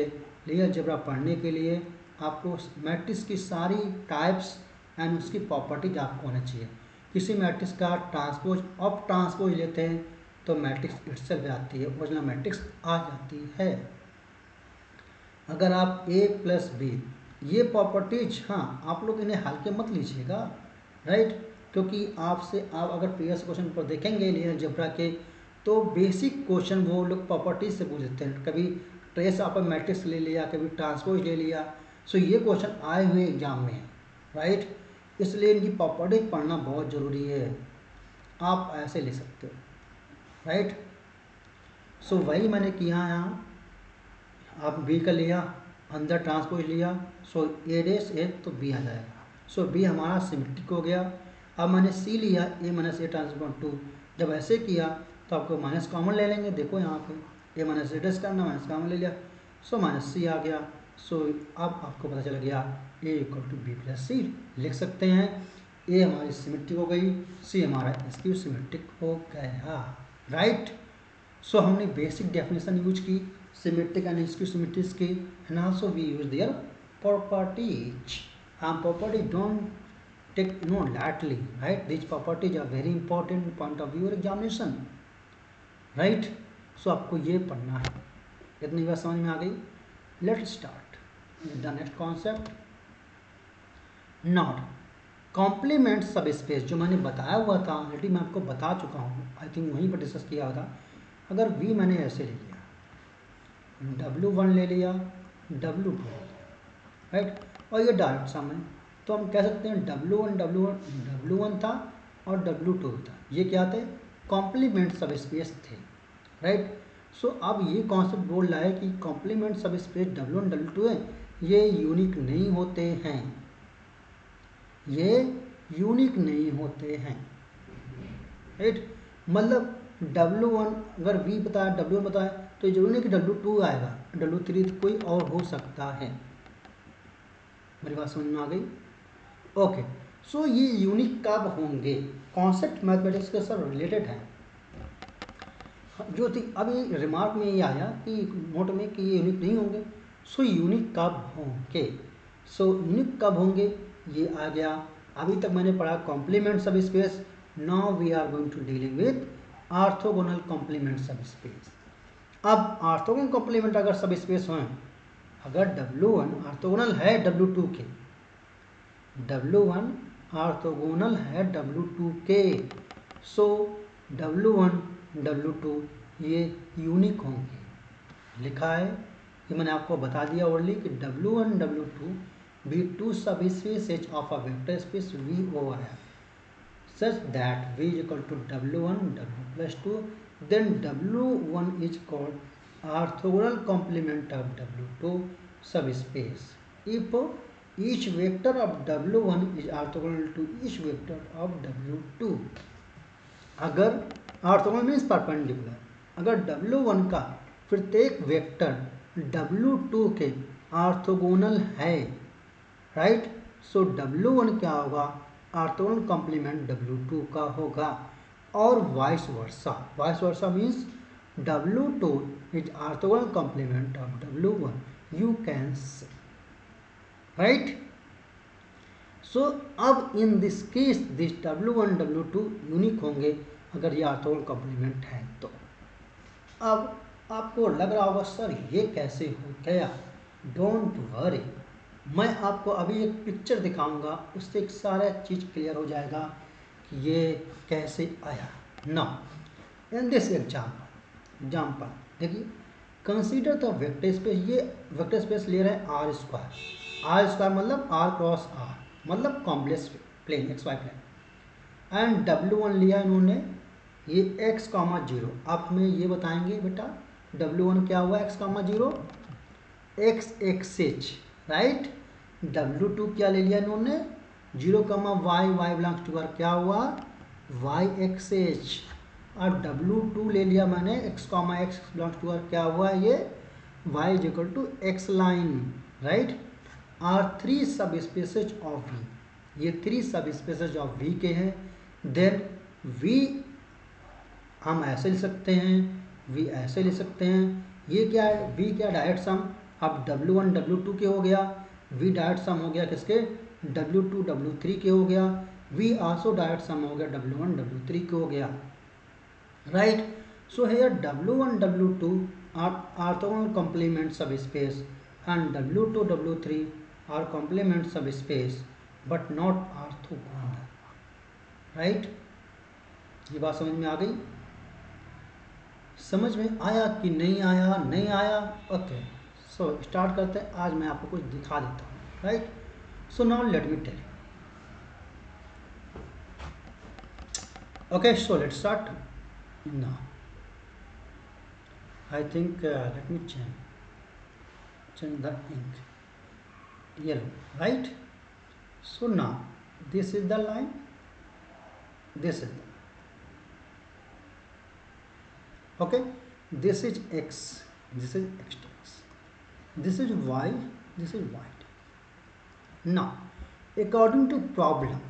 लिनियर अलजेब्रा पढ़ने के लिए आपको मैट्रिक्स की सारी टाइप्स एंड उसकी प्रॉपर्टीज आपको होना चाहिए। किसी मैट्रिक्स का ट्रांसपोज ऑफ ट्रांसपोज लेते हैं तो मैट्रिक्स इटसेल्फ आती है, ओरिजिनल मैट्रिक्स आ जाती है। अगर आप ए प्लस बी, ये प्रॉपर्टीज, हाँ आप लोग इन्हें हल्के मत लीजिएगा, राइट, क्योंकि आप अगर प्रीवियस क्वेश्चन पर देखेंगे लिनियर अलजेब्रा के तो बेसिक क्वेश्चन वो लोग प्रॉपर्टीज से पूछते हैं, कभी ट्रेस ऑफ मैट्रिक्स ले लिया, कभी ट्रांसपोज ले लिया। सो ये क्वेश्चन आए हुए एग्जाम में है, राइट, इसलिए इनकी प्रॉपर्टीज पढ़ना बहुत ज़रूरी है। आप ऐसे ले सकते हो, राइट। सो वही मैंने किया यहाँ, आप बी का लिया, अंदर ट्रांसपोज लिया, सो ए डैश ए तो बी आ जाएगा। सो बी हमारा सिमेट्रिक हो गया। अब मैंने सी लिया, ए माइनस ए ट्रांसपोज 2, जब ऐसे किया तो आपको माइनस कॉमन ले लेंगे। देखो यहाँ पे ए माइनस रिड्यूस करना, माइनस कॉमन ले लिया, सो माइनस सी आ गया। सो अब आपको पता चल गया ए इक्वल टू बी प्लस सी। लिख सकते हैं ए हमारी सिमेट्रिक हो गई, सी हमारा स्क्यू सिमेट्रिक हो गया, राइट। सो हमने बेसिक डेफिनेशन यूज की सिमेट्रिक एंड स्क्यू सिमेट्रिक्स की, and also we use their properties. Property don't take lightly, right? These properties are very important point of view examination, right? So आपको ये पढ़ना है। इतनी बात समझ में आ गई? Let's start the next concept. Not complement subspace जो मैंने बताया हुआ था ऑलरेडी, मैं आपको बता चुका हूँ, आई थिंक वहीं पर डिस्कस किया था। अगर V मैंने ऐसे ले लिया, W1 ले लिया, W2 ले लिया, राइट, और ये डायरेक्ट सम है, तो हम कह सकते हैं W1 था और W2 था, ये क्या थे? कॉम्प्लीमेंट सब स्पेस थे, राइट। सो अब ये कॉन्सेप्ट बोल रहा है कि कॉम्प्लीमेंट सब स्पेस W1 W2 है, ये यूनिक नहीं होते हैं, ये यूनिक नहीं होते हैं, राइट। मतलब W1 अगर V बताया, W1 बताया, तो जरूरी नहीं कि W2 आएगा, W3 कोई और हो सकता है। मेरी बात समझ में आ गई? ओके। सो ये यूनिक कब होंगे? कॉन्सेप्ट मैथमेटिक्स के साथ रिलेटेड है जो थी। अभी रिमार्क में ये आया कि नोट में कि ये यूनिक नहीं होंगे। सो यूनिक कब होंगे? सो यूनिक कब होंगे ये आ गया। अभी तक मैंने पढ़ा complement subspace, now we are going to dealing with orthogonal complement subspace. अब ऑर्थोगोनल कॉम्प्लीमेंट अगर सब स्पेस हों, अगर W1 ऑर्थोगोनल है W2 के, W1 ऑर्थोगोनल है W2 के, सो W1 W2 ये यूनिक होंगे। लिखा है, ये मैंने आपको बता दिया ओनली कि W1 W2 be two subspaces of a vector space V over F such that V is equal to W1 W plus 2, then W1 is called orthogonal complement of W2 subspace if each vector of W1 is orthogonal to each vector of W2। अगर orthogonal means perpendicular, अगर W1 का प्रत्येक vector W2 के orthogonal है, right, सो W1 क्या होगा? Orthogonal complement W2 का होगा, और vice versa. Vice versa means W2 is orthogonal complement of W1, you can say, right. So अब in this case this W1 W2 unique होंगे अगर ये ऑर्थोगोनल कॉम्प्लीमेंट है तो। अब आपको लग रहा होगा सर ये कैसे हो गया? डोंट वरी, मैं आपको अभी एक पिक्चर दिखाऊंगा, उससे एक सारा चीज़ क्लियर हो जाएगा कि ये कैसे आया। नाउ इन दिस एग्जाम्पल देखिए, कंसीडर द वेक्टर स्पेस। ये वेक्टर स्पेस ले रहे हैं आर स्क्वायर मतलब R क्रॉस R, मतलब complex plane x y plane, and W1 लिया इन्होंने ये x, 0। आप हमें ये बताएंगे बेटा W1 क्या हुआ x, 0 x axis, right. W2 क्या ले लिया इन्होंने 0, y, y belongs to R, क्या हुआ y एक्सिस, और W2 ले लिया मैंने x, x belongs to R, क्या हुआ ये y is equal to x line, right. R 3 subspaces of V, ये 3 सब स्पेसेज ऑफ V के हैं। देन V हम ऐसे ले सकते हैं, V ऐसे ले सकते हैं। ये क्या है? V क्या डायरेक्ट सम, अब W1 W2 के हो गया, V डायरेक्ट सम हो गया किसके? W2 W3 के हो गया, V आल्सो डायरेक्ट सम हो गया W1 W3 के हो गया, right. So here W1 W2 are orthogonal complement subspace and W2 W3 are complement subspace but not orthogonal, right. ये बात समझ में आ गई? समझ में आया कि नहीं आया? नहीं आया? ओके, सो स्टार्ट करते हैं। आज मैं आपको कुछ दिखा देता हूँ, right. So now let me tell you. Okay, so let's start now. I think let me change the ink, yellow, right? So now this is the line, this is the, Okay, this is x, this is x, this is y, this is y. Now according to problem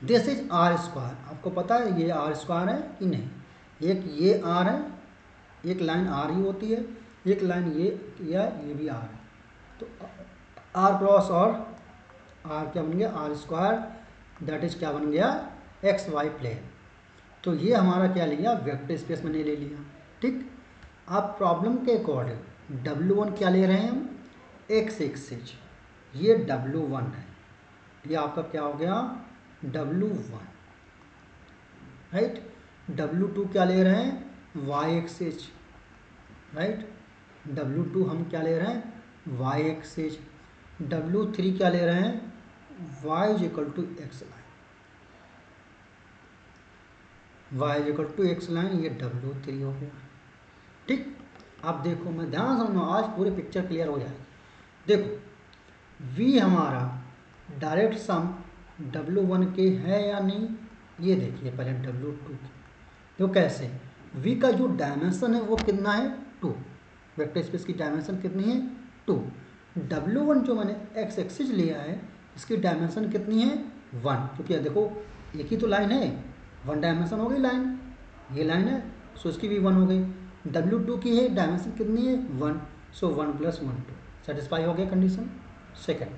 this is R square, आपको पता है ये are square है कि नहीं, एक ये are है, एक लाइन आर ही होती है, एक लाइन ये भी आर है, तो आर क्रॉस और आर क्या बन गया, आर स्क्वायर, दैट इज क्या बन गया, एक्स वाई प्लेन। तो ये हमारा क्या लिया, वेक्टर स्पेस मैंने ले लिया। ठीक, आप प्रॉब्लम के अकॉर्डिंग W1 क्या ले रहे हैं हम, एक्स एक्सिस, ये W1 है, ये आपका क्या हो गया W1, राइट। W2 क्या ले रहे हैं, वाई एक्सिस, राइट। W2 हम क्या ले रहे हैं, वाई एक्सिस। W3 क्या ले रहे हैं, y is equal to x line, y is equal to x line, ये W3 हो गया। ठीक, आप देखो, मैं ध्यान समझो, आज पूरी पिक्चर क्लियर हो जाएगी। देखो v हमारा डायरेक्ट सम W1 के है या नहीं, ये देखिए पहले W2 के, तो कैसे, v का जो डायमेंशन है वो कितना है, 2, वेक्टर स्पेस की डायमेंशन कितनी है, 2। W1 जो मैंने x एक्सिस लिया है इसकी डायमेंशन कितनी है, 1, क्योंकि देखो एक ही तो लाइन है, 1 डायमेंशन हो गई लाइन, ये लाइन है, सो इसकी भी 1 हो गई। W2 की है डायमेंशन कितनी है, 1, सो 1 + 1 2, सेटिस्फाई हो गया कंडीशन। सेकेंड,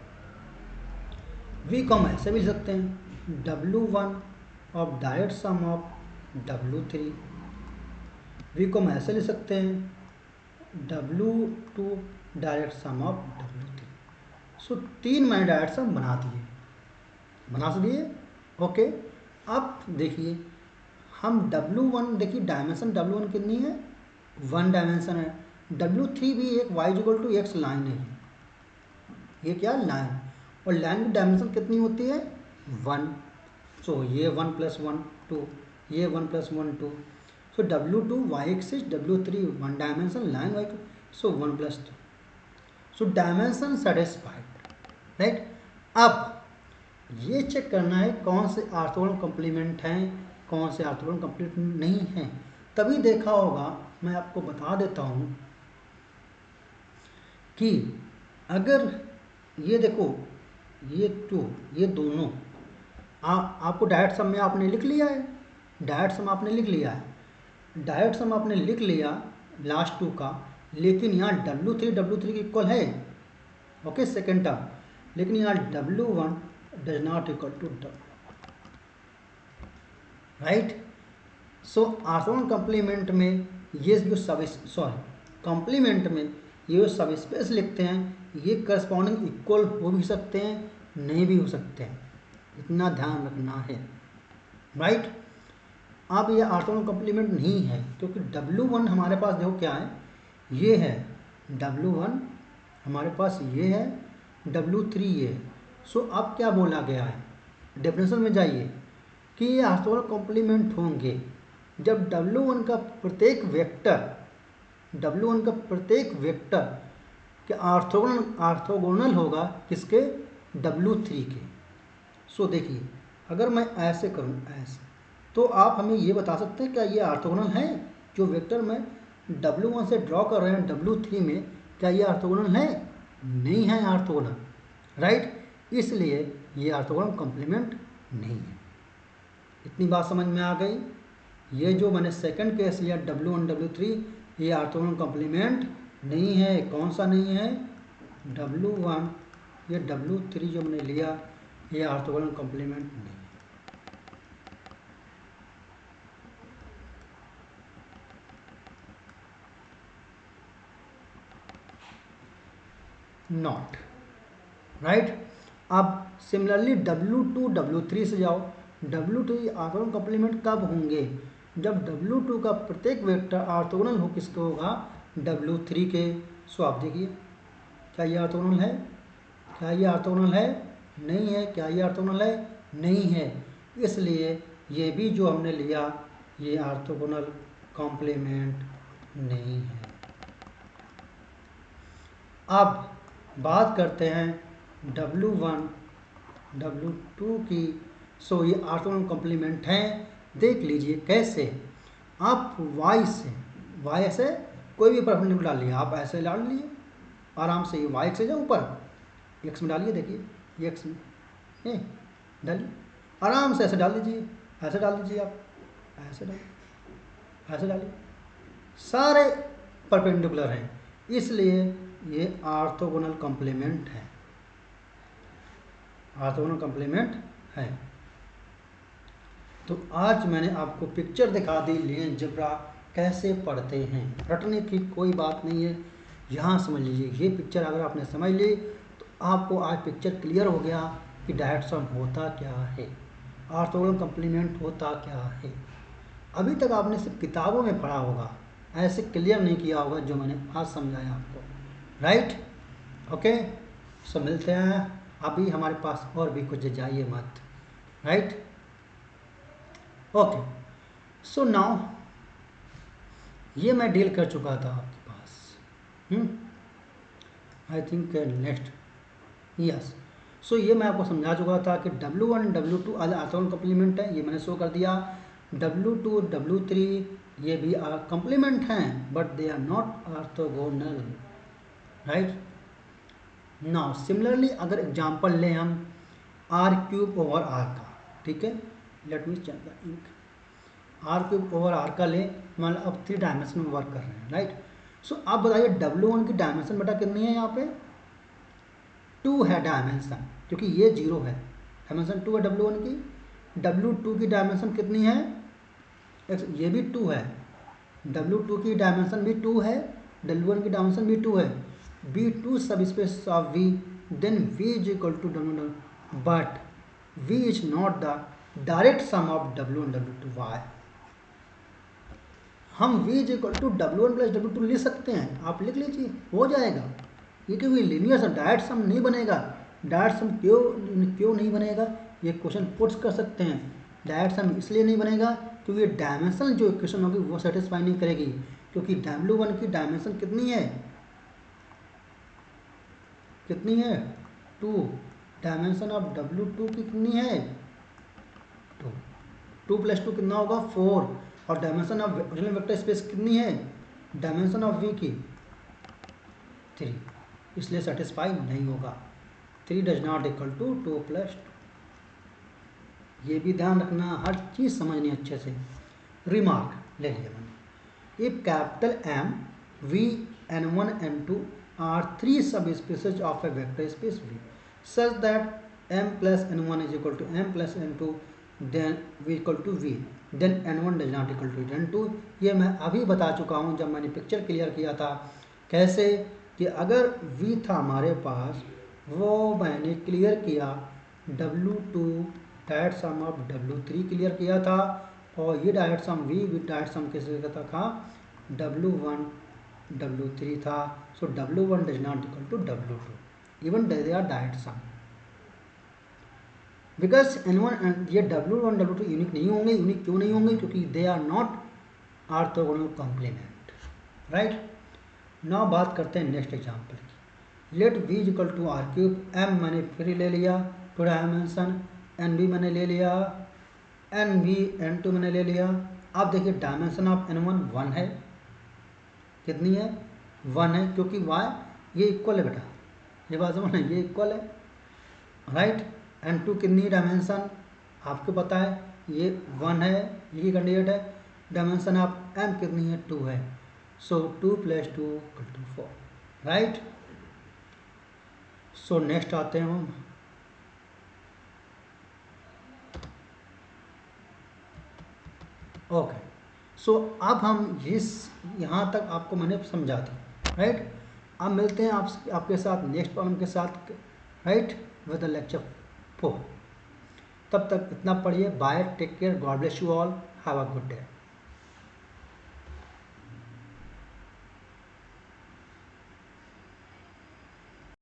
v को हम ऐसे भी लिख सकते हैं, W1 of direct sum of W3, v को हम ऐसे लिख सकते हैं, W2 direct sum of W3। सो 3 मैंने डायरेक्ट सम बना दिए। ओके, अब देखिए हम W1, देखिए डायमेंशन W1 कितनी है, 1 डायमेंशन है। W3 भी एक y = x लाइन है, ये क्या लाइन, और लाइन की डायमेंशन कितनी होती है, 1, सो ये 1 + 1 2, ये 1 + 1 2, सो W2 y axis, W3 1 dimension line y, सो 1 + 2, सो डायमेंशन सेटिस्फाइड, राइट। अब ये चेक करना है कौन से ऑर्थोगोनल कॉम्प्लीमेंट हैं, कौन से ऑर्थोगोनल कॉम्प्लीमेंट नहीं हैं। तभी देखा होगा, मैं आपको बता देता हूँ कि अगर ये देखो, ये 2, ये दोनों आपको डायरेक्ट सम में आपने लिख लिया है, डायरेक्ट सम आपने लिख लिया है, डायरेक्ट सम आपने लिख लिया लास्ट 2 का, लेकिन यहाँ W3 के इक्वल है, ओके, सेकेंड टर्म, लेकिन यहाँ W1 does not equal to W, right. So orthogonal complement में ये जो कॉम्प्लीमेंट में ये जो सब स्पेस लिखते हैं, ये करस्पॉन्डिंग इक्वल हो भी सकते हैं, नहीं भी हो सकते हैं, इतना ध्यान रखना है, राइट। अब ये ऑर्थोगोनल कॉम्प्लीमेंट नहीं है, क्योंकि W1 हमारे पास देखो क्या है, ये है W1 हमारे पास, ये है W3, ये है। सो अब क्या बोला गया है, डेफिनेशन में जाइए कि ये ऑर्थोगोनल कॉम्प्लीमेंट होंगे जब W1 का प्रत्येक वेक्टर के ऑर्थोगोनल होगा किसके, W3 के। सो देखिए, अगर मैं ऐसे करूं, ऐसे, तो आप हमें ये बता सकते हैं क्या ये ऑर्थोगोनल है, जो वेक्टर मैं W1 से ड्रॉ कर रहे हैं W3 में, क्या ये ऑर्थोगोनल है, नहीं है ऑर्थोगोनल, राइट। इसलिए ये ऑर्थोगोनल कॉम्प्लीमेंट नहीं है। इतनी बात समझ में आ गई। ये जो मैंने सेकंड केस लिया W1 W3, ये ऑर्थोगोनल कॉम्प्लीमेंट नहीं है। कौन सा नहीं है, W1, ये W3 जो मैंने लिया, ये ऑर्थोगोनल कॉम्प्लीमेंट नहीं है। Not, right. अब सिमिलरली W2 W3 से जाओ, W2 ऑर्थोगोनल कॉम्प्लीमेंट कब होंगे, जब W2 का प्रत्येक वेक्टर ऑर्थोगोनल हो किसके होगा, W3 के। सो आप देखिए, क्या ये ऑर्थोगोनल है, क्या ये ऑर्थोगोनल है, नहीं है, क्या ये ऑर्थोगोनल है, नहीं है। इसलिए ये भी जो हमने लिया, ये ऑर्थोगोनल कॉम्प्लीमेंट नहीं है। अब बात करते हैं W1 W2 की। सो ये ऑर्थोगोनल कॉम्प्लीमेंट हैं, देख लीजिए कैसे। आप वाई से कोई भी परपेंडिकुलर डाल लिए, आप ऐसे डाल लिए आराम से, ये वाई से जाओ ऊपर एक्स में डालिए, देखिए ये एक्स में डालिए आराम से, ऐसे डाल दीजिए, ऐसे डाल दीजिए, आप ऐसे डालिए, ऐसे डालिए, सारे परपेंडिकुलर हैं, इसलिए ये ऑर्थोगोनल कॉम्प्लीमेंट है, ऑर्थोगोनल कॉम्प्लीमेंट है। तो आज मैंने आपको पिक्चर दिखा दी लीनियर अलजेब्रा कैसे पढ़ते हैं, रटने की कोई बात नहीं है, यहाँ समझ लीजिए। ये पिक्चर अगर आपने समझ ली तो आपको आज पिक्चर क्लियर हो गया कि डायरेक्ट सम होता क्या है, ऑर्थोगोनल कॉम्प्लीमेंट होता क्या है। अभी तक आपने सिर्फ किताबों में पढ़ा होगा, ऐसे क्लियर नहीं किया होगा जो मैंने आज समझाया आपको, राइट। ओके, सो मिलते हैं, अभी हमारे पास और भी कुछ जाइए मत, राइट। ओके, सो नाउ ये मैं डील कर चुका था आपके पास, आई थिंक नेक्स्ट, यस। सो ये मैं आपको समझा चुका था कि W1 W2 ऑर्थोगोनल कॉम्प्लीमेंट है, ये मैंने शो कर दिया। W2 W3 ये भी कॉम्प्लीमेंट हैं, but they are not orthogonal, right. Now similarly अगर एग्जांपल लें हम R³ ओवर R का, ठीक है, let me check the ink, R³ over R का लें, मान लो अब 3 डायमेंशन में वर्क कर रहे हैं, राइट। सो आप बताइए W1 की डायमेंशन बेटा कितनी है, यहाँ पे 2 है डायमेंशन, क्योंकि ये 0 है, डायमेंशन 2 है W1 की। W2 की डायमेंशन कितनी है, ये भी 2 है, W2 की डायमेंशन भी 2 है, W1 की डायमेंशन भी 2 है, V2 सब space of V, then V is equal to W1, but V is not the direct sum of W1 W2, why. हम V is equal to W1 plus W2 लिख सकते हैं, आप लिख लीजिए, हो जाएगा, ये क्योंकि लीनियर सम, डायरेक्ट सम नहीं बनेगा। डायरेक्ट सम क्यों नहीं बनेगा, ये क्वेश्चन पुट्स कर सकते हैं। डायरेक्ट सम इसलिए नहीं बनेगा क्योंकि ये डायमेंशन जो इक्वेशन होगी वो सेटिस्फाई नहीं करेगी, क्योंकि W1 की डायमेंशन कितनी है, कितनी है 2, डायमेंशन ऑफ W2 की कितनी है 2, 2 प्लस 2 कितना होगा 4, और dimension of original vector space कितनी है, डायमेंशन ऑफ V की 3, इसलिए सेटिस्फाई नहीं होगा। 3 does not equal to 2 plus 2, ये भी ध्यान रखना, हर चीज़ समझनी अच्छे से। रिमार्क ले लिया मैंने, if capital M V N1 N2 are 3 subspecies of a vector space V such that M plus N1 is equal to M plus N2 then V equal to V, then N1 does not equal to N2। ये मैं अभी बता चुका हूँ जब मैंने picture clear किया था, कैसे कि अगर V था हमारे पास, वो मैंने क्लियर किया W2 direct sum of W3 clear किया था, और ये डायरेक्ट सम V भी डायरेक्ट सम किससे कहता था, W1 W3 था। सो W1 does not equal to W2 even they are direct sum, because N1 ये W1 W2 यूनिक नहीं होंगे। यूनिक क्यों नहीं होंगे, क्योंकि they are not orthogonal complement, right. Now बात करते हैं नेक्स्ट एग्जांपल की। Let V is equal to R³, M मैंने फिर ले लिया 2 डायमेंशन, NB मैंने ले लिया, NB N2 मैंने ले लिया। अब देखिए डायमेंशन ऑफ N1 1 है, कितनी है 1 है, क्योंकि वाई ये इक्वल है बेटा, ये बात समझना, ये इक्वल है, राइट। N2 कितनी डायमेंशन आपको पता है, ये 1 है, ये कैंडिडेट है। डायमेंशन ऑफ M कितनी है 2 है, so 2 plus 2 equal to 4, right. So next आते हैं हम, ओके। सो अब हम इस यहाँ तक आपको मैंने समझा था, राइट। अब मिलते हैं आपके साथ नेक्स्ट प्रॉब्लम के साथ, राइट, विद द लेक्चर 4। तब तक इतना पढ़िए, bye, take care, God bless you all, have a good day.